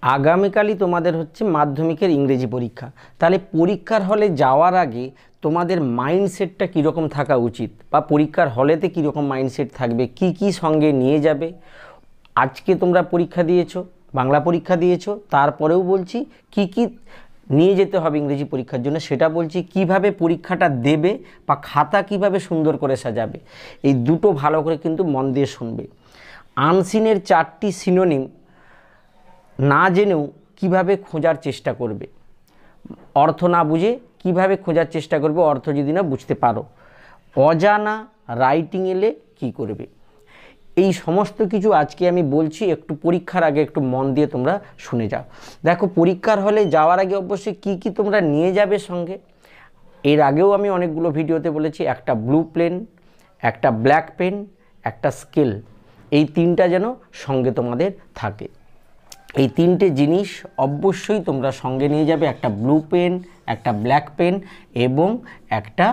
আগামীকালই তোমাদের হচ্ছে মাধ্যমিকের ইংরেজি পরীক্ষা। তাহলে পরীক্ষার হলে যাওয়ার আগে তোমাদের মাইন্ডসেটটা কীরকম থাকা উচিত, বা পরীক্ষার হলেতে কীরকম মাইন্ডসেট থাকবে, কি কি সঙ্গে নিয়ে যাবে। আজকে তোমরা পরীক্ষা দিয়েছো, বাংলা পরীক্ষা দিয়েছো, তারপরেও বলছি কি কি নিয়ে যেতে হবে ইংরেজি পরীক্ষার জন্য, সেটা বলছি। কিভাবে পরীক্ষাটা দেবে বা খাতা কিভাবে সুন্দর করে সাজাবে, এই দুটো ভালো করে কিন্তু মন দিয়ে শুনবে। আনসিনের 4টি সিনোনিম না জেনেও কিভাবে খোঁজার চেষ্টা করবে, অর্থ না বুঝে কিভাবে খোঁজার চেষ্টা করবে, অর্থ যদি না বুঝতে পারো। অজানা রাইটিং এলে কি করবে, এই সমস্ত কিছু আজকে আমি বলছি। একটু পরীক্ষার আগে একটু মন দিয়ে তোমরা শুনে যাও। দেখো, পরীক্ষার হলে যাওয়ার আগে অবশ্যই কি কি তোমরা নিয়ে যাবে সঙ্গে। এর আগেও আমি অনেকগুলো ভিডিওতে বলেছি, একটা ব্লু পেন, একটা ব্ল্যাক পেন, একটা স্কেল, এই তিনটা যেন সঙ্গে তোমাদের থাকে। এই তিনটে জিনিস অবশ্যই তোমরা সঙ্গে নিয়ে যাবে, একটা ব্লু পেন, একটা ব্ল্যাক পেন এবং একটা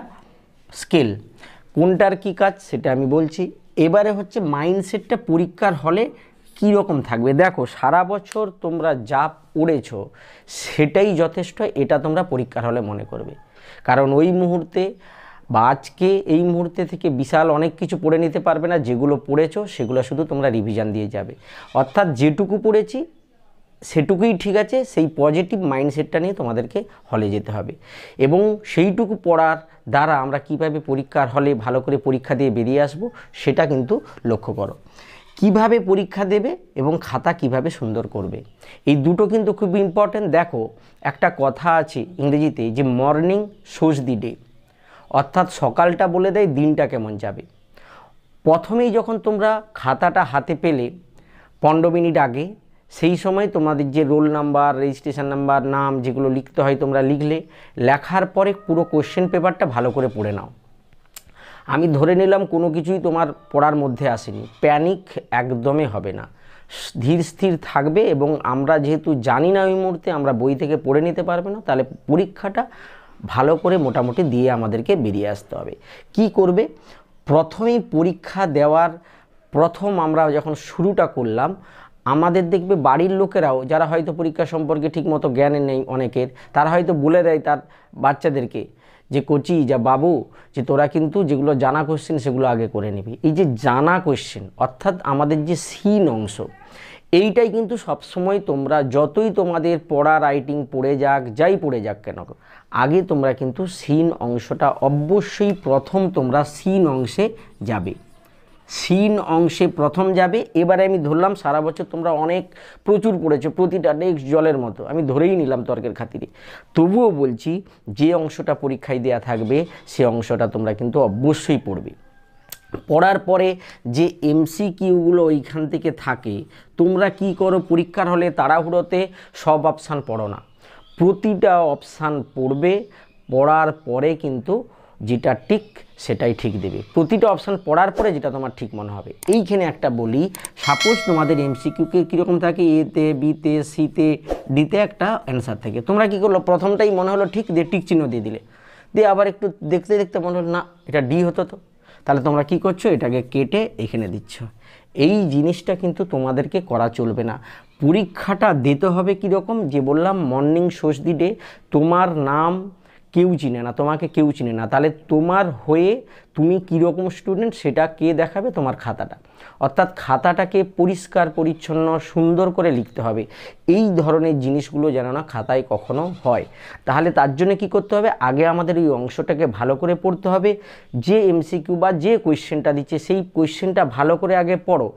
স্কেল। কোনটার কী কাজ সেটা আমি বলছি। এবারে হচ্ছে মাইন্ডসেটটা পরীক্ষার হলে কী রকম থাকবে। দেখো, সারা বছর তোমরা যা পড়েছো সেটাই যথেষ্ট, এটা তোমরা পরীক্ষার হলে মনে করবে। কারণ ওই মুহূর্তে বা আজকে এই মুহূর্তে থেকে বিশাল অনেক কিছু পড়ে নিতে পারবে না। যেগুলো পড়েছো সেগুলো শুধু তোমরা রিভিশন দিয়ে যাবে। অর্থাৎ যেটুকু পড়েছি সেটুকুই ঠিক আছে, সেই পজিটিভ মাইন্ডসেটটা নিয়ে তোমাদেরকে হলে যেতে হবে। এবং সেইটুকু পড়ার দ্বারা আমরা কীভাবে পরীক্ষার হলে ভালো করে পরীক্ষা দিয়ে বেরিয়ে আসব সেটা কিন্তু লক্ষ্য করো। কিভাবে পরীক্ষা দেবে এবং খাতা কিভাবে সুন্দর করবে, এই দুটো কিন্তু খুব ইম্পর্ট্যান্ট। দেখো, একটা কথা আছে ইংরেজিতে যে মর্নিং শোজ দি ডে, অর্থাৎ সকালটা বলে দেয় দিনটা কেমন যাবে। প্রথমেই যখন তোমরা খাতাটা হাতে পেলে 15 মিনিট আগে, সেই সময় তোমাদের যে রোল নাম্বার, রেজিস্ট্রেশন নাম্বার, নাম যেগুলো লিখতে হয় তোমরা লিখলে। লেখার পরে পুরো কোশ্চেন পেপারটা ভালো করে পড়ে নাও। আমি ধরে নিলাম কোনো কিছুই তোমার পড়ার মধ্যে আসেনি, প্যানিক একদমই হবে না, ধীর স্থির থাকবে। এবং আমরা যেহেতু জানি না ওই মুহূর্তে, আমরা বই থেকে পড়ে নিতে পারবে না, তাহলে পরীক্ষাটা ভালো করে মোটামুটি দিয়ে আমাদেরকে বেরিয়ে আসতে হবে। কি করবে, প্রথমেই পরীক্ষা দেওয়ার প্রথম আমরা যখন শুরুটা করলাম, আমাদের দেখবে বাড়ির লোকেরাও যারা হয়তো পরীক্ষা সম্পর্কে ঠিকমতো জ্ঞান নেই অনেকের, তারা হয়তো বলে দেয় তার বাচ্চাদেরকে যে কোচি যা বাবু, যে তোরা কিন্তু যেগুলো জানা কোশ্চেন সেগুলো আগে করে নিবি। এই যে জানা কোশ্চেন অর্থাৎ আমাদের যে সিন অংশ, এইটাই কিন্তু সবসময় তোমরা যতই তোমাদের পড়া রাইটিং পড়ে যাক, যাই পড়ে যাক কেন, আগে তোমরা কিন্তু সিন অংশটা অবশ্যই প্রথম তোমরা সিন অংশে যাবে, সিন অংশে প্রথম যাবে। এবারে আমি ধরলাম সারা বছর তোমরা অনেক প্রচুর পড়েছো, প্রতিটা টেক্সট জলের মতো, আমি ধরেই নিলাম তর্কের খাতিরে। তবুও বলছি, যে অংশটা পরীক্ষায় দেওয়া থাকবে সে অংশটা তোমরা কিন্তু অবশ্যই পড়বে। পড়ার পরে যে এমসিকিউগুলো ওইখান থেকে থাকে, তোমরা কি করো, পরীক্ষার হলে তাড়াহুড়োতে সব অপশান পড়ো না, প্রতিটা অপশান পড়বে। পড়ার পরে কিন্তু যেটা ঠিক সেটাই ঠিক দেবে, প্রতিটা অপশান পড়ার পরে যেটা তোমার ঠিক মনে হবে। এইখানে একটা বলি, সাপোজ তোমাদের এমসিকিউকে কীরকম থাকে, এতে, বিতে, সিতে, ডিতে একটা অ্যান্সার থাকে। তোমরা কী করলো, প্রথমটাই মনে হলো ঠিক, দিয়ে টিক চিহ্ন দিয়ে দিলে, দিয়ে আবার একটু দেখতে দেখতে মনে হলো না এটা ডি হতো তো, তাহলে তোমরা কি করছো, এটাকে কেটে এখানে দিচ্ছ। এই জিনিসটা কিন্তু তোমাদেরকে করা চলবে না। পরীক্ষাটা দিতে হবে কীরকম, যে বললাম মর্নিং শোজ দি ডে, তোমার নাম কেউ চিনে না, তোমাকে কেউ চিনে না, তাহলে তোমার হয়ে তুমি কীরকম স্টুডেন্ট সেটা কে দেখাবে, তোমার খাতাটা। অর্থাৎ খাতাটাকে পরিষ্কার পরিচ্ছন্ন সুন্দর করে লিখতে হবে। এই ধরনের জিনিসগুলো যেন না খাতায় কখনো হয়। তাহলে তার জন্য কী করতে হবে, আগে আমাদের এই অংশটাকে ভালো করে পড়তে হবে। যে এমসিকিউ বা যে কোয়েশ্চেনটা দিচ্ছে সেই কোয়েশ্চেনটা ভালো করে আগে পড়ো।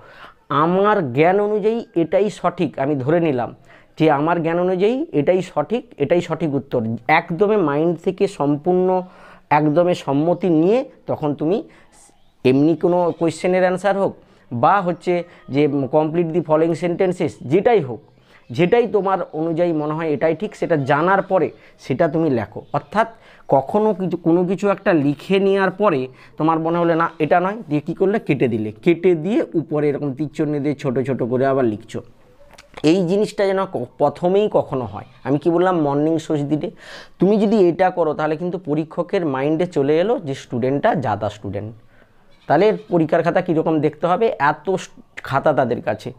আমার জ্ঞান অনুযায়ী এটাই সঠিক, আমি ধরে নিলাম যে আমার জ্ঞান অনুযায়ী এটাই সঠিক, এটাই সঠিক উত্তর, একদমই মাইন্ড থেকে সম্পূর্ণ একদমই সম্মতি নিয়ে তখন তুমি এমনি কোনো কোয়েশ্চেনের অ্যান্সার হোক বা হচ্ছে যে কমপ্লিট দি ফলোয়িং সেন্টেন্সেস, যেটাই হোক, যেটাই তোমার অনুযায়ী মনে হয় এটাই ঠিক, সেটা জানার পরে সেটা তুমি লেখো। অর্থাৎ কখনও কোনো কিছু একটা লিখে নেওয়ার পরে তোমার মনে হলে না এটা নয়, দিয়ে কী করলে কেটে দিলে, কেটে দিয়ে উপরে এরকম তীরচিহ্ন দিয়ে ছোটো ছোটো করে আবার লিখছো। এই জিনিসটা যেন প্রথমেই কখনো হয়। আমি কি বললাম, মর্নিং শোজ দিতে তুমি যদি এটা করো তাহলে কিন্তু পরীক্ষকের মাইন্ডে চলে এলো যে স্টুডেন্টটা জাদা স্টুডেন্ট। তাহলে পরীক্ষার খাতা কীরকম দেখতে হবে, এত খাতা তাদের কাছে।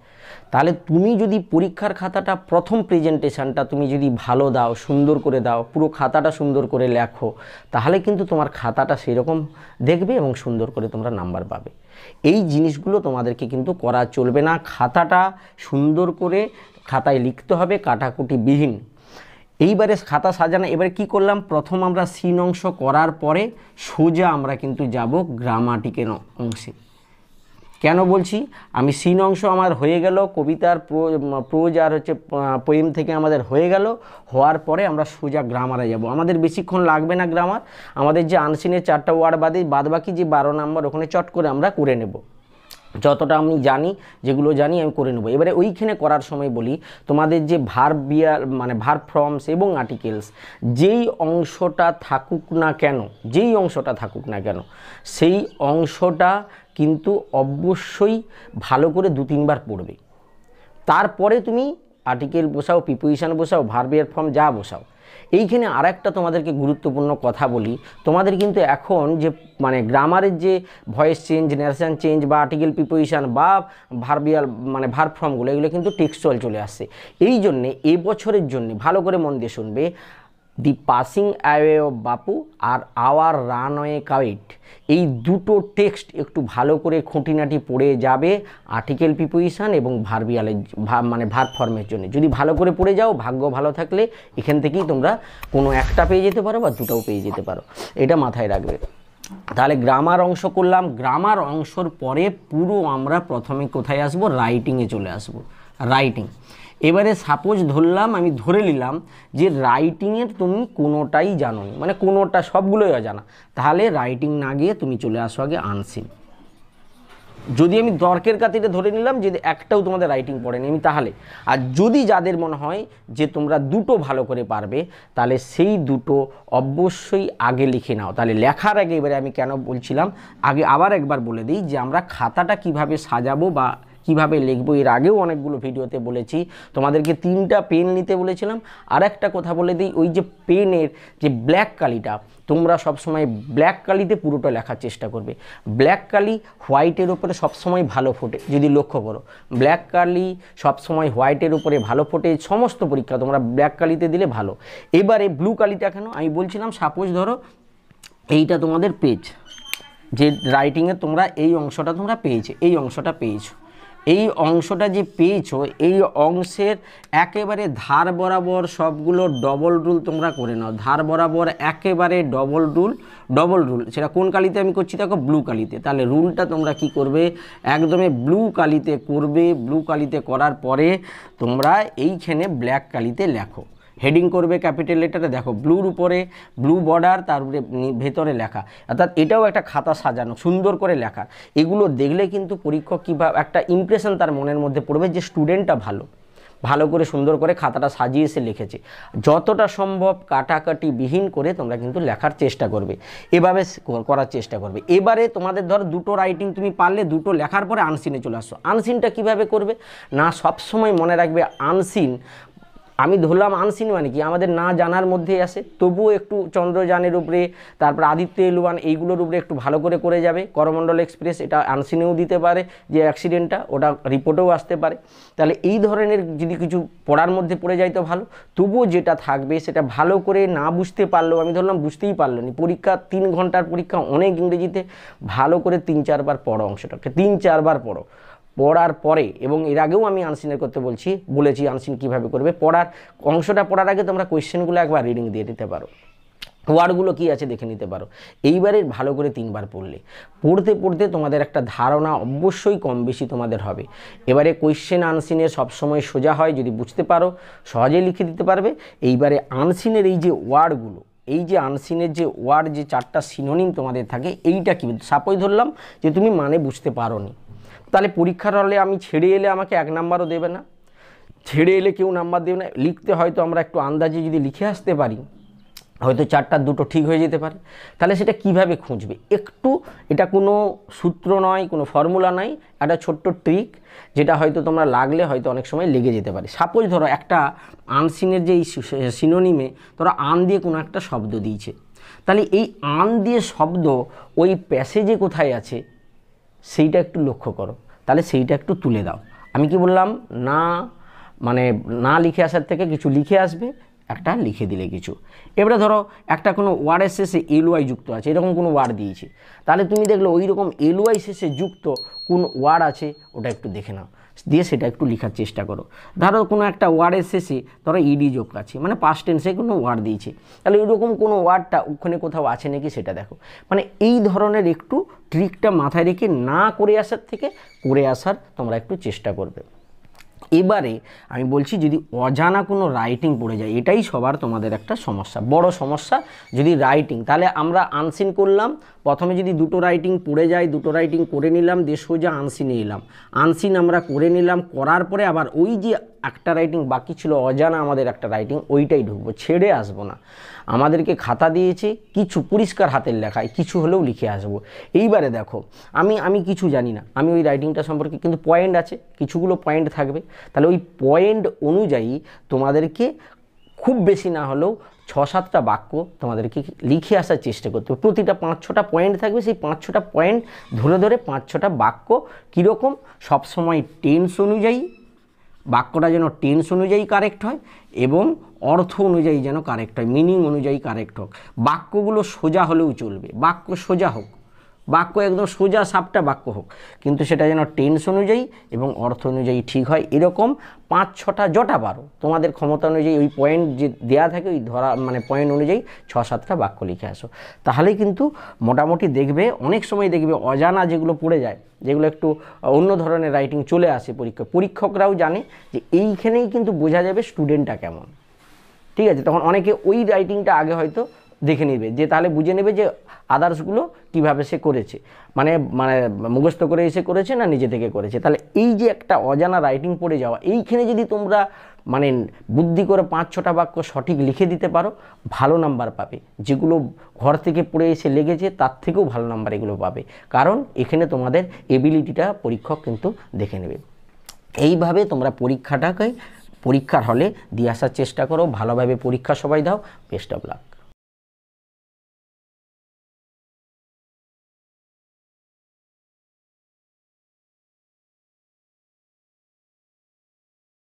তাহলে তুমি যদি পরীক্ষার খাতাটা প্রথম প্রেজেন্টেশনটা তুমি যদি ভালো দাও, সুন্দর করে দাও, পুরো খাতাটা সুন্দর করে লেখো, তাহলে কিন্তু তোমার খাতাটা সেরকম দেখবে এবং সুন্দর করে তোমরা নাম্বার পাবে। এই জিনিসগুলো তোমাদেরকে কিন্তু করা চলবে না। খাতাটা সুন্দর করে খাতায় লিখতে হবে, কাটাকুটি বিহীন। এইবারে খাতা সাজানো, এবারে কি করলাম, প্রথম আমরা সিন অংশ করার পরে সোজা আমরা কিন্তু যাব গ্রামাটিকের অংশে। কেন বলছি, আমি সিন অংশ আমার হয়ে গেল, কবিতার প্রোজ আর হচ্ছে পোয়েম থেকে আমাদের হয়ে গেল, হওয়ার পরে আমরা সোজা গ্রামারে যাব। আমাদের বেশিক্ষণ লাগবে না গ্রামার, আমাদের যে আনসিনের 4টা ওয়ার্ড বাদ বাকি যে 12 নাম্বার ওখানে চট করে আমরা করে নেব। যতটা আমি জানি, যেগুলো জানি আমি করে নেব। এবারে ওইখানে করার সময় বলি, তোমাদের যে ভার্বিয়াল মানে ভার্ব ফর্মস এবং আর্টিকেলস যেই অংশটা থাকুক না কেন, সেই অংশটা কিন্তু অবশ্যই ভালো করে 2-3 বার পড়বে। তারপরে তুমি আর্টিকেল বসাও, প্রিপোজিশন বসাও, ভার্বিয়াল ফর্ম যা বসাও। এইখানে আরেকটা তোমাদেরকে গুরুত্বপূর্ণ কথা বলি, তোমাদের কিন্তু এখন যে মানে গ্রামারের যে ভয়েস চেঞ্জ, ন্যারেশন চেঞ্জ বা আর্টিকেল প্রিপোজিশন বা ভার্বিয়াল মানে ভার্ব ফর্মগুলো, এগুলো কিন্তু টেক্সচুয়াল চলে আসছে। এই জন্যে এবছরের জন্য ভালো করে মন দিয়ে শুনবে, দি passing away of Bapu R hour runway kite, এই দুটো টেক্সট একটু ভালো করে খুঁটিনাটি পড়ে যাবে আর্টিকেল প্রিপোজিশন এবং ভার্বিয়ালের মানে ভার্ব ফর্মের জন্য। যদি ভালো করে পড়ে যাও, ভাগ্য ভালো থাকলে এখান থেকেই তোমরা কোনো একটা পেয়ে যেতে পারো বা দুটাও পেয়ে যেতে পারো, এটা মাথায় রাখবে। তাহলে গ্রামার অংশ করলাম। গ্রামার অংশর পরে পুরো আমরা প্রথমে কোথায় আসবো, রাইটিংয়ে চলে আসবো। রাইটিং, এবারে সাপোজ ধরলাম, আমি ধরে নিলাম যে রাইটিংয়ের তুমি কোনোটাই জানো, মানে কোনোটা সবগুলোই অজানা, তাহলে রাইটিং না গিয়ে তুমি চলে আসো আগে আনসিন। যদি আমি দর্কের খাতিরে ধরে নিলাম যে একটাও তোমাদের রাইটিং পড়েনি আমি, তাহলে আর যদি যাদের মনে হয় যে তোমরা দুটো ভালো করে পারবে, তাহলে সেই দুটো অবশ্যই আগে লিখে নাও। তাহলে লেখার আগে এবারে আমি কেন বলছিলাম, আগে আবার একবার বলে দিই যে আমরা খাতাটা কিভাবে সাজাবো বা কিভাবে লিখবো। এর আগেও অনেকগুলো ভিডিওতে বলেছি, তোমাদেরকে 3টা পেন নিতে বলেছিলাম। আর একটা কথা বলে দিই, ওই যে পেনের যে ব্ল্যাক কালিটা, তোমরা সবসময় ব্ল্যাক কালিতে পুরোটা লেখার চেষ্টা করবে। ব্ল্যাক কালি হোয়াইটের উপরে সবসময় ভালো ফোটে, যদি লক্ষ্য করো ব্ল্যাক কালি সবসময় হোয়াইটের উপরে ভালো ফোটে। সমস্ত পরীক্ষা তোমরা ব্ল্যাক কালিতে দিলে ভালো। এবারে ব্লু কালিটা কেন আমি বলছিলাম, সাপোজ ধরো এইটা তোমাদের পেজ, যে রাইটিংয়ে তোমরা এই অংশটা তোমরা পেয়েছো, এই অংশটা পেয়েছো, এই অংশটা যে পেয়েছো, এই অংশের একেবারে ধার বরাবর সবগুলো ডবল রুল তোমরা করে নাও। ধার বরাবর একেবারে ডবল রুল, সেটা কোন কালিতে আমি করছি দেখো, ব্লু কালিতে। তাহলে রুলটা তোমরা কি করবে, একদমই ব্লু কালিতে করবে। ব্লু কালিতে করার পরে তোমরা এইখানে ব্ল্যাক কালিতে লেখো, হেডিং করবে ক্যাপিটাল লেটারে, দেখো ব্লুর উপরে ব্লু বর্ডার, তার উপরে ভেতরে লেখা, অর্থাৎ এটাও একটা খাতা সাজানো সুন্দর করে লেখা। এগুলো দেখলে কিন্তু পরীক্ষক কীভাবে একটা ইমপ্রেশন তার মনের মধ্যে পড়বে যে স্টুডেন্টটা ভালো করে সুন্দর করে খাতাটা সাজিয়ে এসে লিখেছে। যতটা সম্ভব কাটাকাটি বিহীন করে তোমরা কিন্তু লেখার চেষ্টা করবে, এভাবে করার চেষ্টা করবে। এবারে তোমাদের ধর দুটো রাইটিং তুমি পারলে, দুটো লেখার পরে আনসিনে চলে আসো। আনসিনটা কিভাবে করবে না, সবসময় মনে রাখবে আনসিন, আমি ধরলাম আনসিন মানে কি আমাদের না জানার মধ্যে আসে, তবুও একটু চন্দ্রযানের উপরে, তারপর আদিত্য এল1 এইগুলোর উপরে একটু ভালো করে যাবে। করমণ্ডল এক্সপ্রেস এটা আনসিনেও দিতে পারে, যে অ্যাক্সিডেন্টটা ওটা রিপোর্টেও আসতে পারে। তাহলে এই ধরনের যদি কিছু পড়ার মধ্যে পড়ে যায় তো ভালো, তবুও যেটা থাকবে সেটা ভালো করে না বুঝতে পারলেও, আমি ধরলাম বুঝতেই পারলো নি, পরীক্ষা 3 ঘন্টার পরীক্ষা অনেক ইংরেজিতে, ভালো করে 3-4 বার পড়ো অংশটাকে, 3-4 বার পড়ার পরে, এবং এর আগেও আমি আনসিনের করতে বলেছি আনসিন কিভাবে করবে। অংশটা পড়ার আগে তোমরা কোয়েশ্চেনগুলো একবার রিডিং দিয়ে দিতে পারো, ওয়ার্ডগুলো কি আছে দেখে নিতে পারো। এইবারে ভালো করে 3 বার পড়তে তোমাদের একটা ধারণা অবশ্যই কম বেশি তোমাদের হবে। এবারে কোয়েশ্চেন আনসিনের সবসময় সোজা হয়, যদি বুঝতে পারো সহজেই লিখে দিতে পারবে। এইবারে আনসিনের এই যে ওয়ার্ডগুলো, এই যে আনসিনের যে ওয়ার্ড, যে 4টা সিনোনিম তোমাদের থাকে, এইটা কি সাপোজ ধরলাম যে তুমি মানে বুঝতে পারো নি, তাহলে পরীক্ষার হলে আমি ছেড়ে এলে আমাকে 1 নাম্বারও দেবে না, ছেড়ে এলে কেউ নাম্বার দেবে না। লিখতে হয়তো আমরা একটু আন্দাজে যদি লিখে আসতে পারি, হয়তো 4টার 2টো ঠিক হয়ে যেতে পারে। তাহলে সেটা কিভাবে খুঁজবে, একটু এটা কোনো সূত্র নয়, কোনো ফর্মুলা নয়, একটা ছোট্ট ট্রিক, যেটা হয়তো তোমরা লাগলে হয়তো অনেক সময় লেগে যেতে পারে। সাপোজ ধরো একটা আনসিনের যে সিনোনিমে ধরো আন দিয়ে কোনো একটা শব্দ দিয়েছে, তাহলে এই আন দিয়ে শব্দ ওই প্যাসেজে কোথায় আছে সেইটা একটু লক্ষ্য করো। তাহলে সেইটা একটু তুলে দাও। আমি কি বললাম, না মানে না লিখে আসার থেকে কিছু লিখে আসবে, একটা লিখে দিলে কিছু। এবারে ধরো একটা কোনো ওয়ার্ডের শেষে এলওয়াই যুক্ত আছে, এরকম কোনো ওয়ার্ড দিয়েছে, তাহলে তুমি দেখলো ওই রকম এলওয়াই শেষে যুক্ত কোন ওয়ার্ড আছে ওটা একটু দেখে নাও, দিয়ে সেটা একটু লেখার চেষ্টা করো। ধরো কোনো একটা ওয়ার্ডের শেষে ধরো ইডি যোগ আছে, মানে পাস্ট টেন্সে কোনো ওয়ার্ড দিয়েছে, তাহলে ওইরকম কোনো ওয়ার্ডটা ওখানে কোথাও আছে নাকি সেটা দেখো। মানে এই ধরনের একটু ট্রিকটা মাথায় রেখে না করে আসার থেকে করে আসার তোমরা একটু চেষ্টা করবে। এবারে আমি বলছি, যদি অজানা কোনো রাইটিং পড়ে যায়, এটাই সবার তোমাদের একটা সমস্যা, বড় সমস্যা। যদি রাইটিং, তাহলে আমরা আনসিন করলাম, প্রথমে যদি দুটো রাইটিং পড়ে যায়, দুটো রাইটিং করে নিলাম, দিয়ে সোজা আনসিনে এলাম, আনসিন আমরা করে নিলাম, করার পরে আবার ওই যে একটা রাইটিং বাকি ছিল অজানা আমাদের একটা রাইটিং, ওইটাই ঢুকবো, ছেড়ে আসবো না। আমাদেরকে খাতা দিয়েছে, কিছু পরিষ্কার হাতের লেখায় কিছু হলেও লিখে আসবো। এইবারে দেখো, আমি কিছু জানি না, আমি ওই রাইটিংটা সম্পর্কে কিন্তু পয়েন্ট আছে, কিছুগুলো পয়েন্ট থাকবে, তাহলে ওই পয়েন্ট অনুযায়ী তোমাদেরকে খুব বেশি না হলেও 6-7টা বাক্য তোমাদেরকে লিখে আসার চেষ্টা করতে হবে। প্রতিটা 5-6টা পয়েন্ট থাকবে, সেই 5-6টা পয়েন্ট ধরে ধরে 5-6টা বাক্য কীরকম, সবসময় টেন্স অনুযায়ী, বাক্যটা যেন টেন্স অনুযায়ী কারেক্ট হয় এবং অর্থ অনুযায়ী যেন কারেক্ট হয়, মিনিং অনুযায়ী কারেক্ট হোক। বাক্যগুলো সোজা হলেও চলবে, বাক্য সোজা হোক, বাক্য একদম সোজা সাপটা বাক্য হোক, কিন্তু সেটা যেন টেন্স অনুযায়ী এবং অর্থ অনুযায়ী ঠিক হয়। এরকম 5-6টা যটা পারো তোমাদের ক্ষমতা অনুযায়ী, ওই পয়েন্ট যে দেওয়া থাকে ওই ধরা মানে পয়েন্ট অনুযায়ী 6-7টা বাক্য লিখে আসো, তাহলেই কিন্তু মোটামুটি দেখবে। অনেক সময় দেখবে অজানা যেগুলো পড়ে যায়, যেগুলো একটু অন্য ধরনের রাইটিং চলে আসে পরীক্ষকরাও জানে যে এইখানেই কিন্তু বোঝা যাবে স্টুডেন্টটা কেমন, ঠিক আছে। তখন অনেকে ওই রাইটিংটা আগে হয়তো দেখে নেবে, যে তাহলে বুঝে নেবে যে আদার্সগুলো কিভাবে সে করেছে, মানে মুখস্থ করে এসে করেছে না নিজে থেকে করেছে। তাহলে এই যে একটা অজানা রাইটিং পড়ে যাওয়া, এইখানে যদি তোমরা মানে বুদ্ধি করে 5-6টা বাক্য সঠিক লিখে দিতে পারো, ভালো নাম্বার পাবে। যেগুলো ঘর থেকে পড়ে এসে লেগেছে তার থেকেও ভালো নাম্বার এগুলো পাবে, কারণ এখানে তোমাদের এবিলিটিটা পরীক্ষক কিন্তু দেখে নেবে। এইভাবে তোমরা পরীক্ষাটাকে পরীক্ষার হলে দিয়ে আসার চেষ্টা করো, ভালোভাবে পরীক্ষা সবাই দাও। Best of luck.